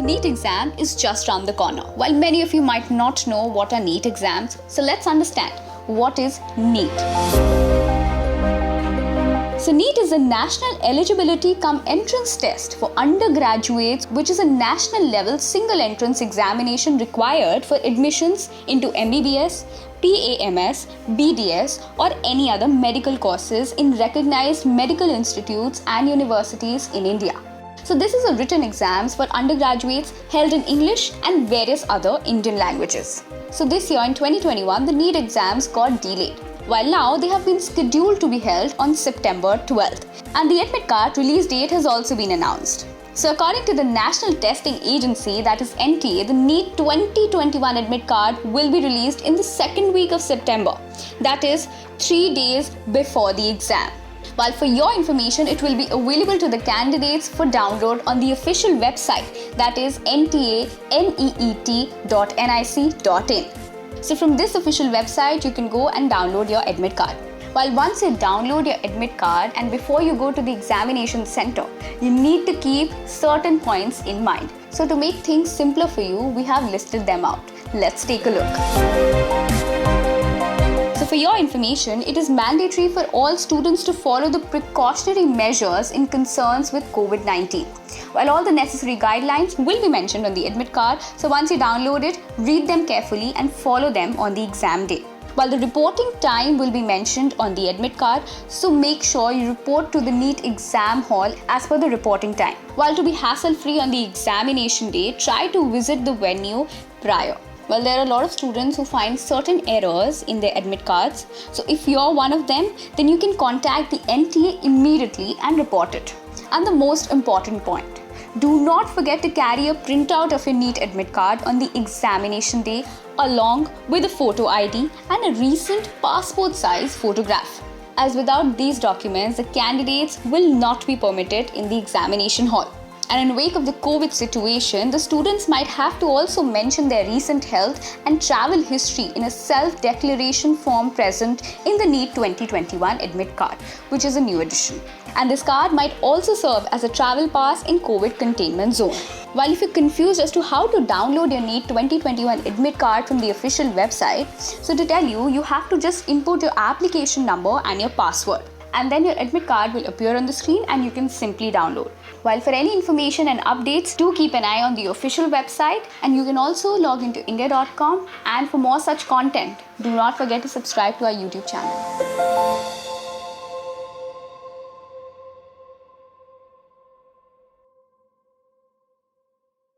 NEET exam is just around the corner. While many of you might not know what are NEET exams, so let's understand what is NEET. So NEET is a national eligibility cum entrance test for undergraduates, which is a national level single entrance examination required for admissions into MBBS, PAMS, BDS or any other medical courses in recognized medical institutes and universities in India. So this is a written exams for undergraduates held in English and various other Indian languages. So this year in 2021, the NEET exams got delayed, while now they have been scheduled to be held on September 12th. And the admit card release date has also been announced. So according to the National Testing Agency, that is NTA, the NEET 2021 admit card will be released in the second week of September. That is 3 days before the exam. While for your information, it will be available to the candidates for download on the official website, that is ntaneet.nic.in. So from this official website, you can go and download your admit card. While once you download your admit card and before you go to the examination center, you need to keep certain points in mind. So to make things simpler for you, we have listed them out. Let's take a look. So for your information, it is mandatory for all students to follow the precautionary measures in concerns with COVID-19. While all the necessary guidelines will be mentioned on the admit card, so once you download it, read them carefully and follow them on the exam day. While the reporting time will be mentioned on the admit card, so make sure you report to the NEET exam hall as per the reporting time. While to be hassle-free on the examination day, try to visit the venue prior. Well, there are a lot of students who find certain errors in their admit cards. So if you're one of them, then you can contact the NTA immediately and report it. And the most important point, do not forget to carry a printout of your NEET admit card on the examination day along with a photo ID and a recent passport size photograph. As without these documents, the candidates will not be permitted in the examination hall. And in wake of the COVID situation, the students might have to also mention their recent health and travel history in a self-declaration form present in the NEET 2021 admit card, which is a new addition. And this card might also serve as a travel pass in COVID containment zone. While if you're confused as to how to download your NEET 2021 admit card from the official website, so to tell you, you have to just input your application number and your password. And then your admit card will appear on the screen and you can simply download. While for any information and updates, do keep an eye on the official website and you can also log into india.com, and for more such content, do not forget to subscribe to our YouTube channel.